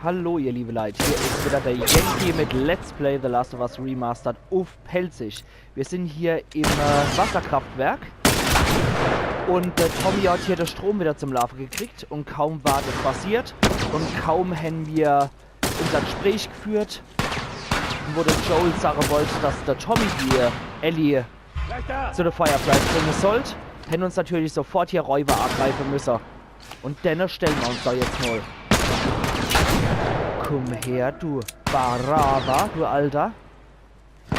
Hallo ihr liebe Leute, hier ist wieder der Yankee mit Let's Play The Last of Us Remastered auf Pelzig. Wir sind hier im Wasserkraftwerk und der Tommy hat hier den Strom wieder zum Laufen gekriegt und kaum war das passiert und kaum haben wir unser Gespräch geführt, wo der Joel sagen wollte, dass der Tommy die Ellie zu der Firefly bringen sollte, hätten uns natürlich sofort hier Räuber angreifen müssen. Und dann stellen wir uns da jetzt mal. Komm her, du Barava, du Alter. So,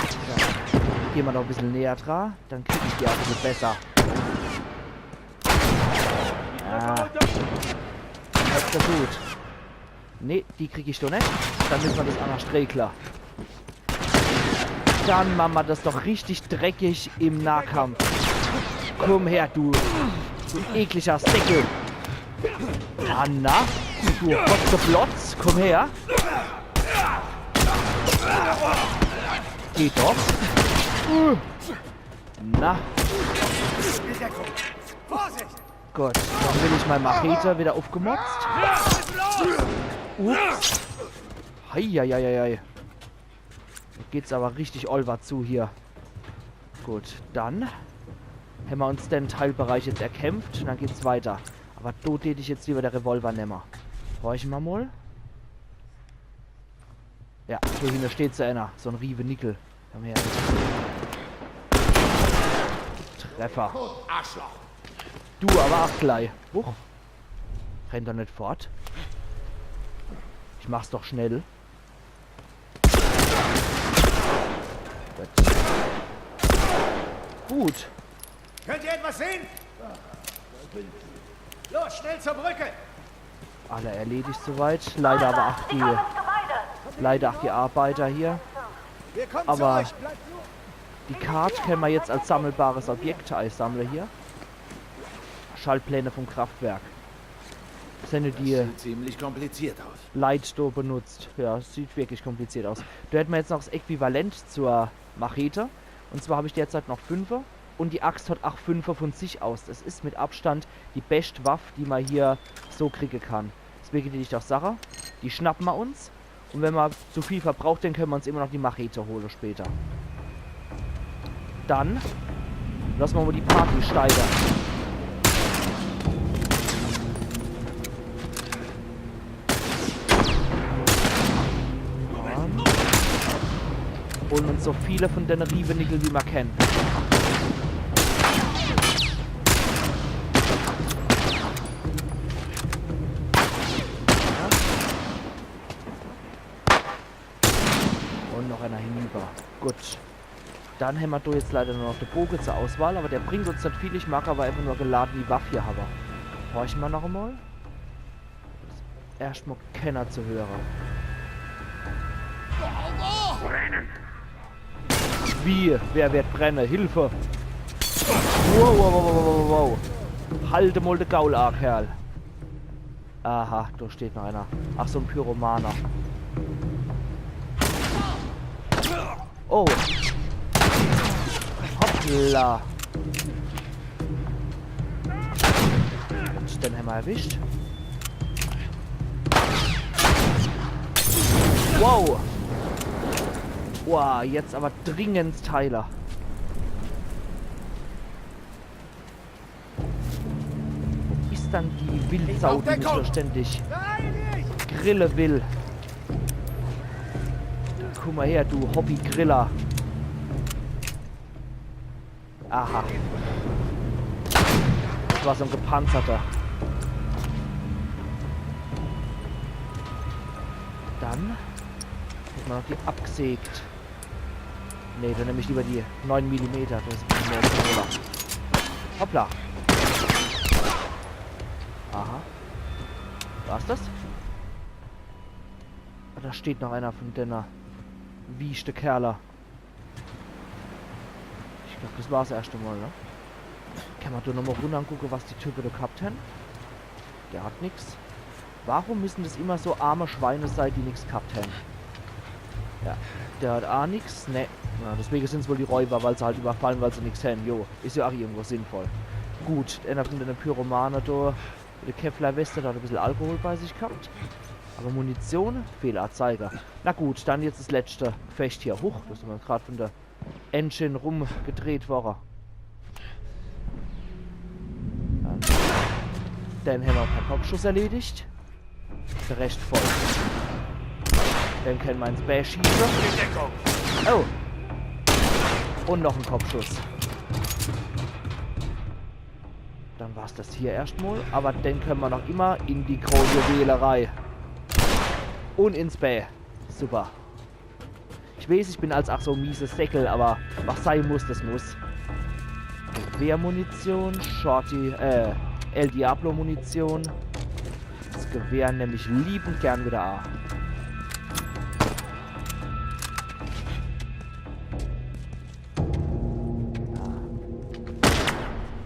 gehen wir noch ein bisschen näher dran, dann krieg ich die auch ein bisschen besser. Ja. Das ist gut. Ne, die krieg ich doch nicht. Dann müssen wir das anders Sträkler. Dann machen wir das doch richtig dreckig im Nahkampf. Komm her, du ekliger Stickel. Anna, du Hotzeplotz, komm her. Geht doch. Na. Gott, dann will ich mein Machete wieder aufgemotzt. Ups. Heieieiei. Da geht's aber richtig olver zu hier. Gut, dann haben wir uns den Teilbereich jetzt erkämpft und dann geht's weiter. Aber dort hätte ich jetzt lieber der Revolver nehmen. Horchen wir mal. Ja, hier hinten steht so einer. So ein Rive Nickel. Komm her. Treffer. Du aber auch gleich. Huch. Rennt doch nicht fort. Ich mach's doch schnell. Gut. Könnt ihr etwas sehen? Los, schnell zur Brücke! Alle erledigt soweit. Leider aber auch die Arbeiter hier. Aber die Karte können wir jetzt als sammelbares Objekt einsammeln hier. Schaltpläne vom Kraftwerk. Das sieht ziemlich kompliziert aus. Leitdo benutzt. Ja, es sieht wirklich kompliziert aus. Da hätten wir jetzt noch das Äquivalent zur Machete. Und zwar habe ich derzeit noch 5. Und die Axt hat auch 5 von sich aus. Das ist mit Abstand die beste Waffe, die man hier so kriegen kann. Deswegen die ich auch Sache. Die schnappen wir uns. Und wenn man zu viel verbraucht, dann können wir uns immer noch die Machete holen später. Dann lassen wir mal die Party steigern. Und uns so viele von den Rivenickel wie wir kennen. Und noch einer hinüber. Gut. Dann haben wir da jetzt leider nur noch den Bogen zur Auswahl, aber der bringt uns nicht viel. Ich mag aber einfach nur geladen die Waffe hier haben. Horchen wir noch einmal. Erstmal Kenner zu hören. Wie? Wer wird brennen? Hilfe! Wow, wow, wow, wow, wow. Halte mal den Gaul an, Kerl. Aha, da steht noch einer. Ach, so ein Pyromaner. Oh. Hoppla. Und den haben wir erwischt. Wow. Wow, jetzt aber dringend Teiler. Wo ist dann die Wildsau, die mich so ständig Grille will? Guck mal her, du Hobby-Griller. Aha. Das war so ein gepanzerter. Dann hat man noch die abgesägt. Ne, dann nehme ich lieber die 9 mm. Das ist ein bisschen mehr. Hoppla. Aha. War's das? Da steht noch einer von den wiechte Kerler. Ich glaube, das war's erst einmal, ne? Kann man da nochmal runter angucken, was die Typen da gehabt haben? Der hat nichts. Warum müssen das immer so arme Schweine sein, die nichts gehabt haben? Ja, der hat auch nichts. Ne. Ja, deswegen sind es wohl die Räuber, weil sie halt überfallen, weil sie nichts haben. Jo, ist ja auch irgendwo sinnvoll. Gut, einer von den Pyromaner da, der Kevlar Weste, da hat ein bisschen Alkohol bei sich gehabt. Aber Munition, Fehlanzeiger. Na gut, dann jetzt das letzte Gefecht hier. Huch, das sind wir gerade von der Engine rumgedreht worden. Dann haben wir per Kopfschuss erledigt. Der Rest voll. Dann können wir ins Bär schießen. Oh! Und noch ein Kopfschuss. Dann war es das hier erstmal. Aber dann können wir noch immer in die Kronjuwelerei. Und ins Bär. Super. Ich weiß, ich bin als ach so mieses Säckel, aber was sein muss, das muss. Gewehrmunition, Shorty, El Diablo Munition. Das Gewehr nämlich liebend gern wieder A.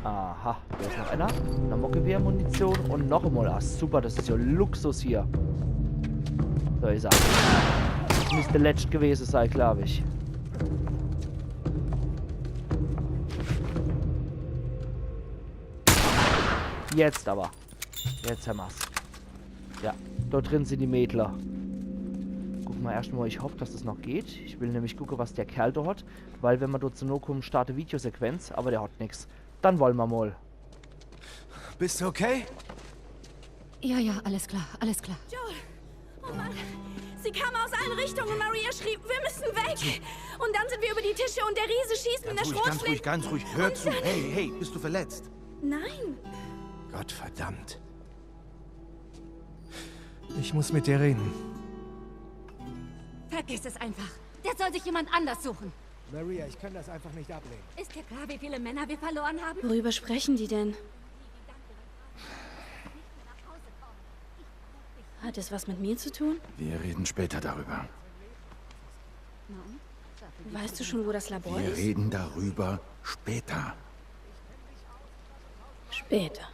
Aha, da ist noch einer. Nochmal Gewehrmunition und noch einmal A. Super, das ist ja Luxus hier. So ist er. Das müsste letzt gewesen sein, glaube ich. Jetzt aber. Jetzt haben wir's. Ja, dort drin sind die Mädler. Gucken wir erstmal, ich hoffe, dass das noch geht. Ich will nämlich gucken, was der Kerl da hat. Weil wenn wir dort zu kommen, starte Videosequenz, aber der hat nichts. Dann wollen wir mal. Bist du okay? Ja, ja, alles klar, alles klar. Joel! Oh Mann! Sie kamen aus allen Richtungen. Maria schrie, wir müssen weg. Und dann sind wir über die Tische und der Riese schießt mit einer Schrotflinte. Ganz ruhig. Hör zu. Hey, bist du verletzt? Nein. Gott verdammt. Ich muss mit dir reden. Vergiss es einfach. Der soll sich jemand anders suchen. Maria, ich kann das einfach nicht ablehnen. Ist dir klar, wie viele Männer wir verloren haben? Worüber sprechen die denn? Hat es was mit mir zu tun? Wir reden später darüber. Weißt du schon, wo das Labor Wir ist? reden darüber später. Später.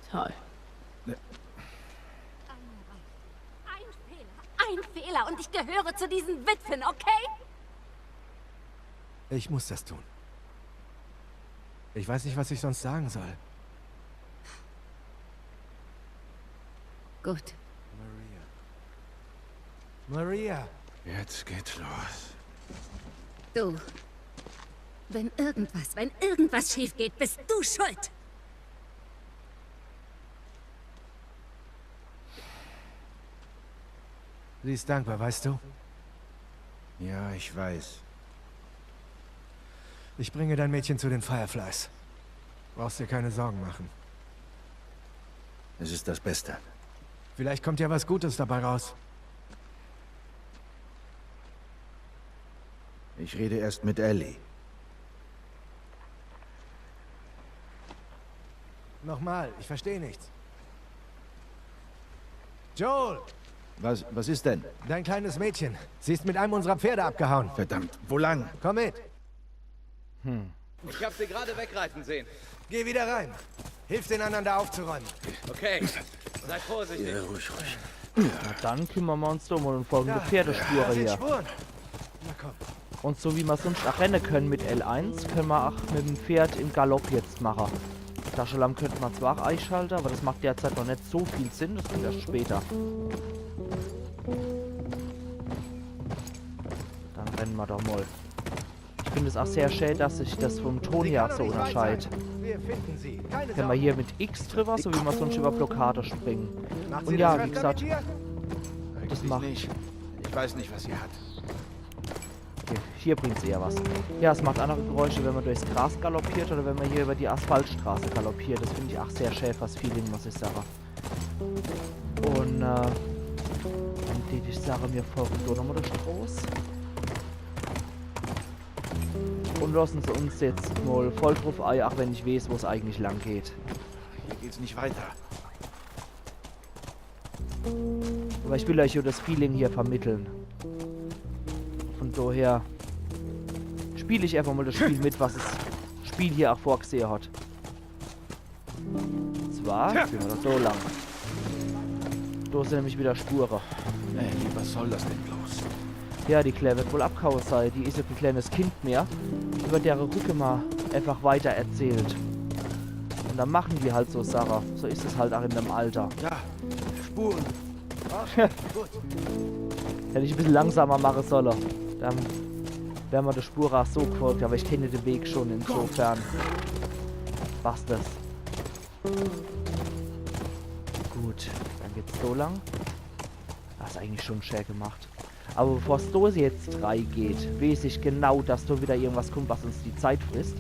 Toll. Ein Fehler und ich gehöre zu diesen Witwen, okay? Ich muss das tun. Ich weiß nicht, was ich sonst sagen soll. Gut. Maria. Jetzt geht's los. Du. Wenn irgendwas schief geht, bist du schuld. Sie ist dankbar, weißt du? Ja, ich weiß. Ich bringe dein Mädchen zu den Fireflies. Brauchst dir keine Sorgen machen. Es ist das Beste. Vielleicht kommt ja was Gutes dabei raus. Ich rede erst mit Ellie. Nochmal, ich verstehe nichts. Joel! Was ist denn? Dein kleines Mädchen. Sie ist mit einem unserer Pferde abgehauen. Verdammt, wo lang? Komm mit. Ich hab sie gerade wegreiten sehen. Geh wieder rein. Hilf den anderen da aufzuräumen. Okay, seid vorsichtig. Ja, ruhig. Na dann kümmern wir uns doch mal um folgende Pferdespure Da sind hier. Spuren. Na komm. Und so wie wir sonst auch rennen können mit L1, können wir auch mit dem Pferd im Galopp jetzt machen. Taschenlampe könnte man zwar auch einschalten, aber das macht derzeit noch nicht so viel Sinn, das kommt erst später. Dann rennen wir doch mal. Ich finde es auch sehr schön, dass sich das vom Ton Sie her kann so doch nicht weit unterscheidet. sein. Wir finden sie. Keine Können wir Sorge. hier mit X drüber, so wie wir sonst über Blockade springen. Macht Und sie ja, das wie öfter gesagt, mit dir? Eigentlich macht- nicht. Ich weiß nicht, was sie hat. okay, hier bringt es eher was. Ja, es macht andere Geräusche, wenn man durchs Gras galoppiert oder wenn man hier über die Asphaltstraße galoppiert. Das finde ich auch sehr Schäfers-Feeling, muss ich sagen. Und, dann die Sache mir folgt so nochmal der Straße. Und lassen sie uns jetzt mal voll drauf ein, auch wenn ich weiß, wo es eigentlich lang geht. Hier geht's nicht weiter. Aber ich will euch ja das Feeling hier vermitteln. Von daher spiele ich einfach mal das Spiel mit, was das Spiel hier auch vorgesehen hat. Und zwar gehen wir da so lang. Da sind nämlich wieder Spuren. Ey, was soll das denn bloß? Ja, die Claire wird wohl abgehauen sein. Die ist ja kein kleines Kind mehr. Über deren Rücke mal einfach weiter erzählt. Und dann machen die halt so Sachen. So ist es halt auch in dem Alter. Ja, Spuren. Okay, gut. Hätte ich ein bisschen langsamer machen sollen. Dann wäre mir der Spur auch so gefolgt, aber ich kenne den Weg schon, insofern passt das. Gut, dann geht's so lang. Das ist eigentlich schon schwer gemacht. Aber bevor es jetzt 3 geht, weiß ich genau, dass da wieder irgendwas kommt, was uns die Zeit frisst.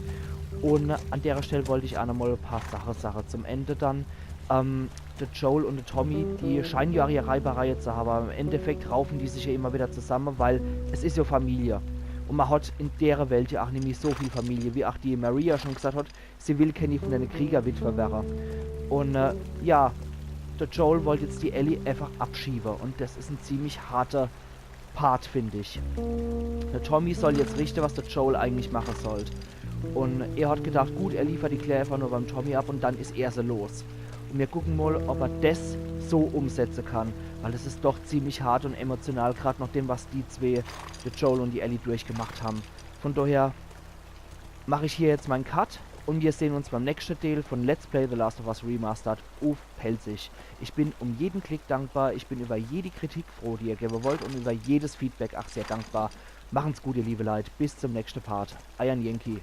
Und an der Stelle wollte ich auch noch mal ein paar Sachen zum Ende dann. Der Joel und der Tommy, die scheinen ja ihre Reiberei zu haben, aber im Endeffekt raufen die sich ja immer wieder zusammen, weil es ist ja Familie. Und man hat in der Welt ja auch nämlich so viel Familie, wie auch die Maria schon gesagt hat, sie will keine von einer Kriegerwitwe werden. Und ja, der Joel wollte jetzt die Ellie einfach abschieben und das ist ein ziemlich harter Part, finde ich. Der Tommy soll jetzt richten, was der Joel eigentlich machen sollte. Und er hat gedacht, gut, er liefert die Claire einfach nur beim Tommy ab und dann ist er so los. Und wir gucken mal, ob er das so umsetzen kann. Weil es ist doch ziemlich hart und emotional, gerade nach dem, was die zwei, der Joel und die Ellie, durchgemacht haben. Von daher mache ich hier jetzt meinen Cut und wir sehen uns beim nächsten Teil von Let's Play The Last of Us Remastered auf Pelzig. Ich bin um jeden Klick dankbar, ich bin über jede Kritik froh, die ihr geben wollt und über jedes Feedback auch sehr dankbar. Machen's gut, ihr liebe Leute. Bis zum nächsten Part. Iron Yankee.